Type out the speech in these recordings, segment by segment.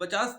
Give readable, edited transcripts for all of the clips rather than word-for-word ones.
50,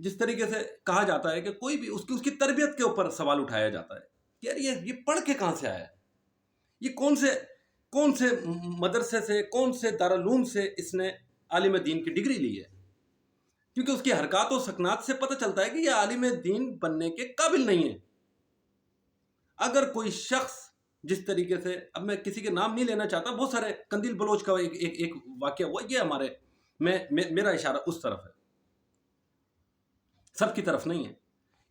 جس طریقے سے کہا جاتا ہے کہ کوئی بھی اس کی تربیت کے اوپر سوال اٹھایا جاتا ہے کہ یار یہ پڑھ کے کہاں سے آیا ہے، یہ کون سے مدرسے سے، کون سے دارالعلوم سے اس نے عالم دین کی ڈگری لی ہے، کیونکہ اس کی حرکات و سکنات سے پتہ چلتا ہے کہ یہ عالم دین بننے کے قابل نہیں ہے۔ اگر کوئی شخص جس طریقے سے، اب میں کسی کے نام نہیں لینا چاہتا، بہت سارے قندیل بلوچ کا ایک واقعہ ہوا، یہ ہمارے میرا اشارہ اس طرف ہے، سب کی طرف نہیں ہے۔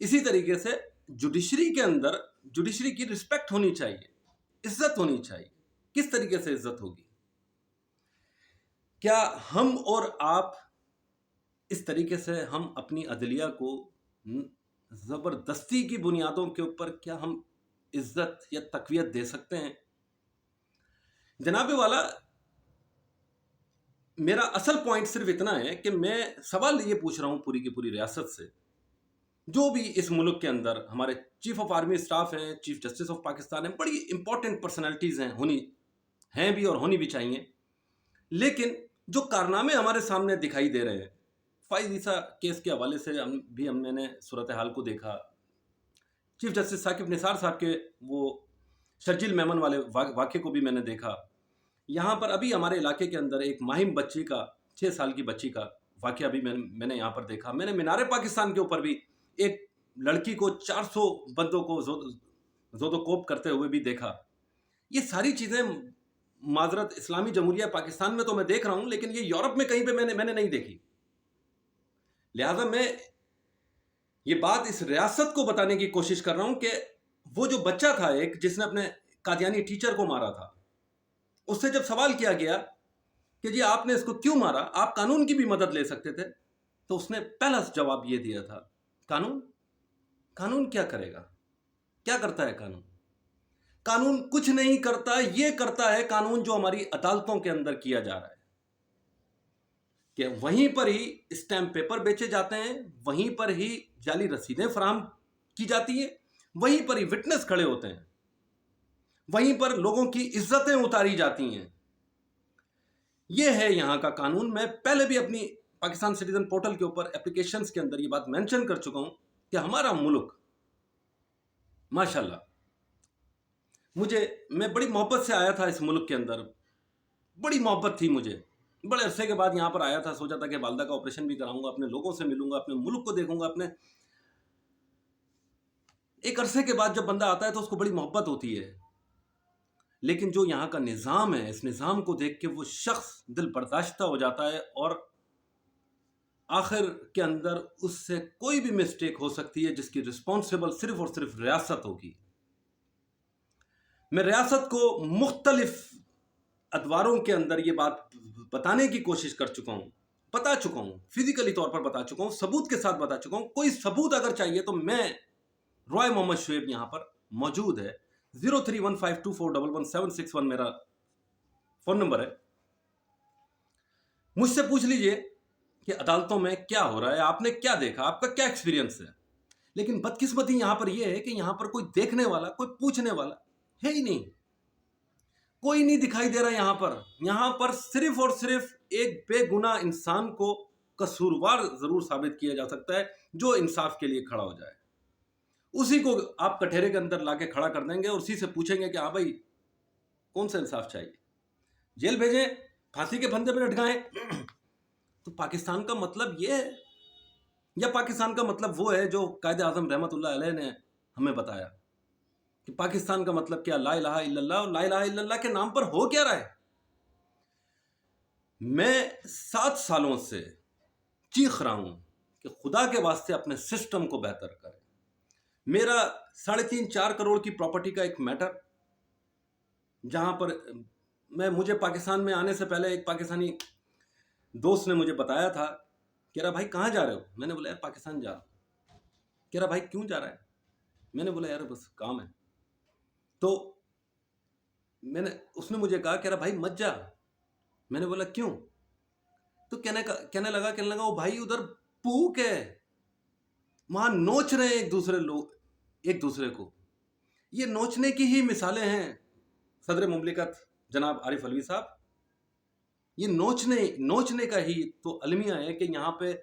اسی طریقے سے جوڈیشری کے اندر جوڈیشری کی رسپیکٹ ہونی چاہیے، عزت ہونی چاہیے۔ کس طریقے سے عزت ہوگی؟ کیا ہم اور آپ اس طریقے سے ہم اپنی عدلیہ کو زبردستی کی بنیادوں کے اوپر کیا ہم عزت یا تقویت دے سکتے ہیں؟ جناب والا، میرا اصل پوائنٹ صرف اتنا ہے کہ میں سوال یہ پوچھ رہا ہوں پوری کی پوری ریاست سے، جو بھی اس ملک کے اندر ہمارے چیف آف آرمی اسٹاف ہیں، چیف جسٹس آف پاکستان ہیں، بڑی امپورٹنٹ پرسنالٹیز ہیں بھی اور ہونی بھی چاہیے، لیکن جو کارنامے ہمارے سامنے دکھائی دے رہے ہیں، فائز عیسیٰ کیس کے حوالے سے ہم نے صورتحال کو دیکھا، چیف جسٹس ثاقب نثار صاحب کے وہ شرجیل میمن والے واقعے کو بھی میں نے دیکھا۔ یہاں پر ابھی ہمارے علاقے کے اندر ایک ماہم بچی کا، 6 سال کی بچی کا واقعہ بھی میں نے یہاں پر دیکھا۔ میں نے مینار پاکستان کے اوپر بھی ایک لڑکی کو 400 بندوں کو زود و کوب کرتے ہوئے بھی دیکھا۔ یہ ساری چیزیں معذرت اسلامی جمہوریہ پاکستان میں تو میں دیکھ رہا ہوں، لیکن یہ یورپ میں کہیں پہ میں نے نہیں دیکھی۔ لہذا میں یہ بات اس ریاست کو بتانے کی کوشش کر رہا ہوں کہ وہ جو بچہ تھا ایک، جس نے اپنے قادیانی ٹیچر کو مارا تھا، اس سے جب سوال کیا گیا کہ جی آپ نے اس کو کیوں مارا، آپ قانون کی بھی مدد لے سکتے تھے، تو اس نے پہلا جواب یہ دیا تھا، قانون کیا کرے گا؟ کیا کرتا ہے قانون؟ قانون کچھ نہیں کرتا، یہ کرتا ہے قانون جو ہماری عدالتوں کے اندر کیا جا رہا ہے، کہ وہیں پر ہی اسٹیمپ پیپر بیچے جاتے ہیں، وہیں پر ہی جعلی رسیدیں فراہم کی جاتی ہیں، وہیں پر ہی وٹنس کھڑے ہوتے ہیں، وہیں پر لوگوں کی عزتیں اتاری جاتی ہیں۔ یہ ہے یہاں کا قانون۔ میں پہلے بھی اپنی پاکستان سٹیزن پورٹل کے اوپر اپلیکیشنز کے اندر یہ بات مینشن کر چکا ہوں کہ ہمارا ملک ماشاءاللہ، میں بڑی محبت سے آیا تھا اس ملک کے اندر، بڑی محبت تھی مجھے، بڑے عرصے کے بعد یہاں پر آیا تھا، سوچا تھا کہ والدہ کا آپریشن بھی کراؤں گا، اپنے لوگوں سے ملوں گا، اپنے ملک کو دیکھوں گا، ایک عرصے کے بعد جب بندہ آتا ہے تو اس کو بڑی محبت ہوتی ہے، لیکن جو یہاں کا نظام ہے، اس نظام کو دیکھ کے وہ شخص دل برداشتہ ہو جاتا ہے، اور آخر کے اندر اس سے کوئی بھی مسٹیک ہو سکتی ہے جس کی رسپانسبل صرف اور صرف ریاست ہوگی۔ میں ریاست کو مختلف ادواروں کے اندر یہ بات بتانے کی کوشش کر چکا ہوں، بتا چکا ہوں، فزیکلی طور پر بتا چکا ہوں، ثبوت کے ساتھ بتا چکا ہوں۔ کوئی ثبوت اگر چاہیے تو میں رائے محمد شعیب یہاں پر موجود ہے۔ 031524117161 میرا فون نمبر ہے۔ مجھ سے پوچھ لیجئے کہ عدالتوں میں کیا ہو رہا ہے، آپ نے کیا دیکھا، آپ کا کیا ایکسپیرینس ہے۔ لیکن بدقسمتی یہاں پر یہ ہے کہ یہاں پر کوئی دیکھنے والا، کوئی پوچھنے والا ہے ہی نہیں، کوئی نہیں دکھائی دے رہا یہاں پر صرف اور صرف ایک بے گناہ انسان کو قصوروار ضرور ثابت کیا جا سکتا ہے جو انصاف کے لیے کھڑا ہو جائے۔ اسی کو آپ کٹہرے کے اندر لا کے کھڑا کر دیں گے اور اسی سے پوچھیں گے کہ ہاں بھائی کون سا انصاف چاہیے، جیل بھیجیں، پھانسی کے پھندے پہ لٹکائیں۔ تو پاکستان کا مطلب یہ ہے، یا پاکستان کا مطلب وہ ہے جو قائد اعظم رحمت اللہ علیہ نے ہمیں بتایا کہ پاکستان کا مطلب کیا، لا الہ الا اللہ، اور لا الہ الا اللہ کے نام پر ہو کیا رہا ہے۔ میں 7 سالوں سے چیخ رہا ہوں کہ خدا کے واسطے اپنے سسٹم کو بہتر کریں۔ میرا 3.5-4 کروڑ کی پراپرٹی کا ایک میٹر، جہاں پر مجھے پاکستان میں آنے سے پہلے ایک پاکستانی دوست نے مجھے بتایا تھا، کہہ رہا بھائی کہاں جا رہے ہو؟ میں نے بولا یار پاکستان جا رہا ہوں۔ کہہ رہا بھائی کیوں جا رہا ہے؟ میں نے بولا یار بس کام ہے۔ تو اس نے مجھے کہا، کہہ رہا بھائی مت جا۔ میں نے بولا کیوں؟ تو کہنے لگا وہ بھائی ادھر پوک ہے، وہاں نوچ رہے ہیں ایک دوسرے کو۔ یہ نوچنے کی ہی مثالیں ہیں صدر مملکت جناب عارف علوی صاحب۔ یہ نوچنے کا ہی تو المیہ ہے کہ یہاں پہ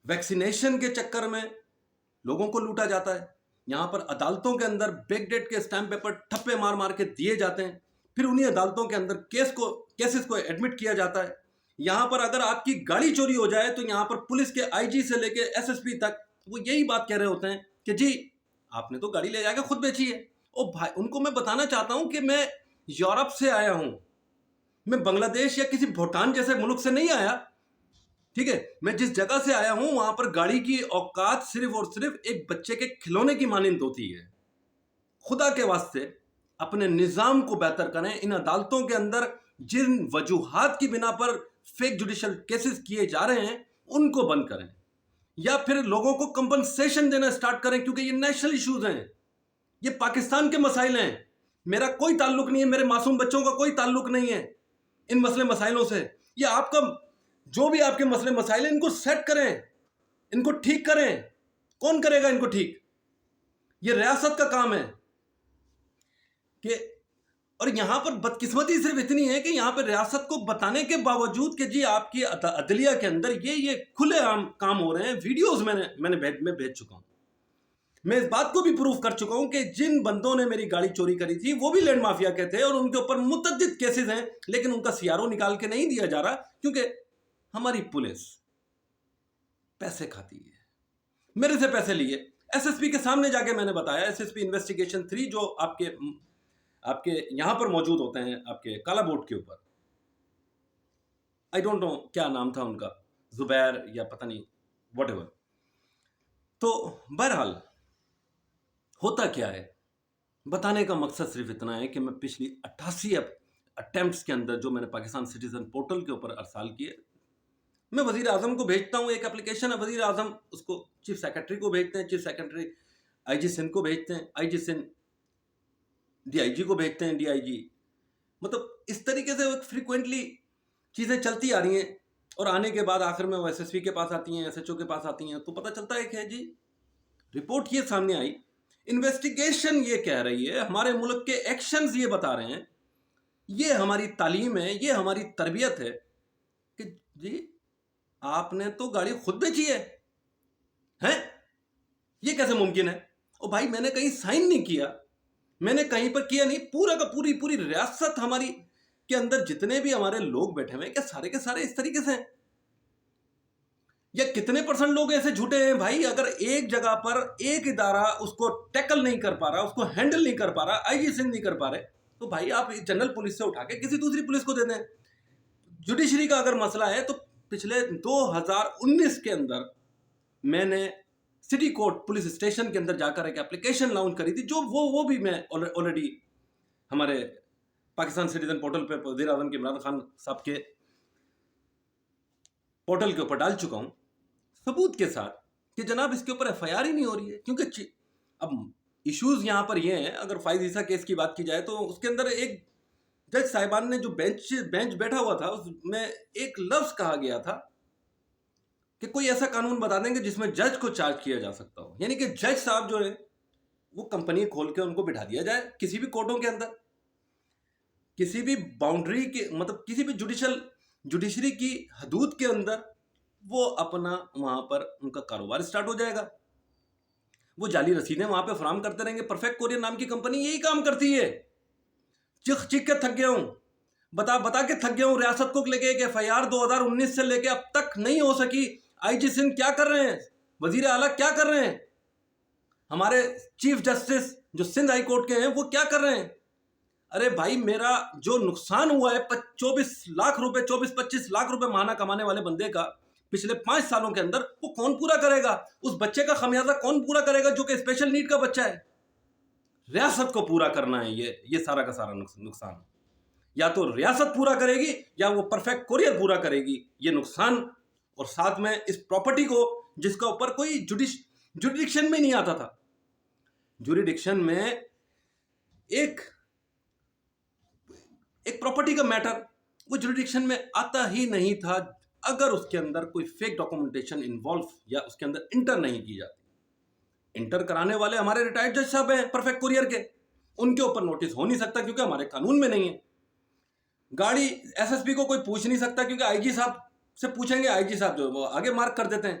ویکسینیشن کے چکر میں لوگوں کو لوٹا جاتا ہے. یہاں پر عدالتوں کے اندر بیک ڈیٹ کے اسٹیمپ پیپر ٹھپے مار مار کے دیے جاتے ہیں, پھر انہی عدالتوں کے اندر کیسز کو ایڈمٹ کیا جاتا ہے. یہاں پر اگر آپ کی گاڑی چوری ہو جائے تو یہاں پر پولیس کے آئی جی سے لے کے ایس ایس پی تک وہ یہی بات کہہ رہے ہوتے ہیں کہ جی آپ نے تو گاڑی لے جا کے خود بیچی ہے. او بھائی, ان کو میں بتانا چاہتا ہوں کہ میں یورپ سے آیا ہوں, میں بنگلہ دیش یا کسی بھوٹان جیسے ملک سے نہیں آیا, ٹھیک ہے. میں جس جگہ سے آیا ہوں وہاں پر گاڑی کی اوقات صرف اور صرف ایک بچے کے کھلونے کی مانند ہوتی ہے. خدا کے واسطے اپنے نظام کو بہتر کریں. ان عدالتوں کے اندر جن وجوہات کی بنا پر فیک جوڈیشل کیسز کیے جا رہے ہیں ان کو بند کریں, یا پھر لوگوں کو کمپنسیشن دینا سٹارٹ کریں, کیونکہ یہ نیشنل ایشوز ہیں, یہ پاکستان کے مسائل ہیں. میرا کوئی تعلق نہیں ہے, میرے معصوم بچوں کا کوئی تعلق نہیں ہے ان مسئلے مسائلوں سے. یہ آپ کا جو بھی آپ کے مسئلے مسائل ہیں ان کو سیٹ کریں, ان کو ٹھیک کریں. کون کرے گا ان کو ٹھیک؟ یہ ریاست کا کام ہے کہ, اور یہاں پر بدقسمتی صرف اتنی ہے کہ یہاں پر ریاست کو بتانے کے باوجود کہ جی آپ کی عدلیہ کے اندر یہ کھلے عام کام ہو رہے ہیں. ویڈیوز میں بھیج چکا ہوں. میں اس بات کو بھی پروف کر چکا ہوں کہ جن بندوں نے میری گاڑی چوری کری تھی وہ بھی لینڈ مافیا کے تھے, اور ان کے اوپر متعدد کیسز ہیں, لیکن ان کا سی آر او نکال کے نہیں دیا جا رہا کیونکہ ہماری پولیس پیسے کھاتی ہے. میرے سے پیسے لیے ایس ایس پی کے سامنے جا کے میں نے بتایا, ایس ایس پی انویسٹیگیشن 3 جو آپ کے یہاں پر موجود ہوتے ہیں آپ کے کالا بورڈ کے اوپر, آئی ڈونٹ نو کیا نام تھا ان کا, زبیر یا پتہ نہیں واٹ ایور. تو بہرحال ہوتا کیا ہے, بتانے کا مقصد صرف اتنا ہے کہ میں پچھلی 88 اٹیمپٹس کے اندر جو میں نے پاکستان سٹیزن پورٹل کے اوپر ارسال کیے, میں وزیر اعظم کو بھیجتا ہوں. ایک اپلیکیشن ہے وزیر اعظم, اس کو چیف سیکرٹری کو بھیجتے ہیں, چیف سیکرٹری آئی جی سندھ کو بھیجتے ہیں, آئی جی سندھ ڈی آئی جی کو بھیجتے ہیں, ڈی آئی جی مطلب اس طریقے سے فریکوینٹلی چیزیں چلتی آ رہی ہیں, اور آنے کے بعد آخر میں وہ ایس ایس پی کے پاس آتی ہیں, ایس ایچ او کے پاس آتی ہیں, تو پتہ چلتا ہے کہ جی رپورٹ یہ سامنے آئی, انویسٹیگیشن یہ کہہ رہی ہے, ہمارے ملک کے ایکشنز یہ بتا رہے ہیں, یہ ہماری تعلیم ہے, یہ ہماری تربیت ہے کہ جی آپ نے تو گاڑی خود بیچی ہے. یہ کیسے ممکن ہے؟ او بھائی میں نے کہیں سائن نہیں کیا, میں نے کہیں پر کیا نہیں. پورا کا پوری ریاست ہماری کے اندر جتنے بھی ہمارے لوگ بیٹھے ہوئے ہیں کیا سارے کے سارے اس طریقے سے ہیں؟ یا کتنے % لوگ ایسے جھوٹے ہیں بھائی؟ اگر ایک جگہ پر ایک ادارہ اس کو ٹیکل نہیں کر پا رہا, اس کو ہینڈل نہیں کر پا رہا, آئی جی سندھ نہیں کر پا رہے, تو بھائی آپ جنرل پولیس سے اٹھا کے کسی دوسری پولیس کو دے دیں. جوڈیشری کا اگر مسئلہ ہے تو پچھلے 2019 کے اندر میں نے سٹی کورٹ پولیس اسٹیشن کے اندر جا کر ایک اپلیکیشن لانچ کری تھی, جو وہ بھی میں آلریڈی ہمارے پاکستان سٹیزن پورٹل پہ وزیر اعظم کے عمران خان صاحب کے پورٹل کے اوپر ڈال چکا ہوں, ثبوت کے ساتھ کہ جناب اس کے اوپر ایف آئی آر ہی نہیں ہو رہی ہے. کیونکہ اب ایشوز یہاں پر یہ ہیں, اگر فائز عیسیٰ کیس کی بات کی جائے تو اس کے اندر ایک جج صاحبان نے جو بینچ بیٹھا ہوا تھا اس میں ایک لفظ کہا گیا تھا کہ کوئی ایسا قانون بتا دیں گے جس میں جج کو چارج کیا جا سکتا ہو. یعنی کہ جج صاحب جو ہیں وہ کمپنی کھول کے ان کو بٹھا دیا جائے کسی بھی کورٹوں کے اندر, کسی بھی باؤنڈری کے مطلب کسی بھی جوڈیشری کی حدود کے اندر, وہ اپنا وہاں پر ان کا کاروبار سٹارٹ ہو جائے گا. وہ جعلی رسیدیں وہاں پہ فراہم کرتے رہیں گے. پرفیکٹ کورئر نام کی کمپنی یہی کام کرتی ہے. چیخ کے تھک گیا ہوں, بتا کے تھک گیا ہوں. ریاست کو لے کے ایک ایف آئی آر 2019 سے لے کے اب تک نہیں ہو سکی. آئی جی سندھ کیا کر رہے ہیں, وزیر اعلیٰ کیا کر رہے ہیں, ہمارے چیف جسٹس جو سندھ ہائی کورٹ کے ہیں وہ کیا کر رہے ہیں؟ ارے بھائی میرا جو نقصان ہوا ہے 24 لاکھ روپے 24-25 لاکھ روپے ماہانہ کمانے والے بندے کا پچھلے 5 سالوں کے اندر, وہ کون پورا کرے گا؟ اس بچے کا خمیازہ کون پورا کرے گا جو کہ اسپیشل نیڈ کا بچہ ہے؟ ریاست کو پورا کرنا ہے یہ سارا کا سارا نقصان. یا تو ریاست پورا کرے گی یا وہ پرفیکٹ کورئر پورا کرے گی یہ نقصان, اور ساتھ میں اس پراپرٹی کو جس کا اوپر کوئی جوریڈکشن میں نہیں آتا تھا. جوریڈکشن میں ایک پراپرٹی کا میٹر وہ جوریڈکشن میں آتا ہی نہیں تھا اگر اس کے اندر کوئی فیک ڈاکومنٹیشن انوالو یا اس کے اندر انٹر نہیں کی جاتی. انٹر کرانے والے ہمارے ریٹائرڈ جج صاحب ہیں پرفیکٹ کورئر کے, ان کے اوپر نوٹس ہو نہیں سکتا کیونکہ ہمارے قانون میں نہیں ہے. گاڑی ایس ایس پی کو کوئی پوچھ نہیں سکتا کیونکہ آئی جی صاحب سے پوچھیں گے, آئی جی صاحب جو وہ آگے مارک کر دیتے ہیں.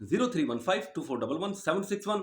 03152411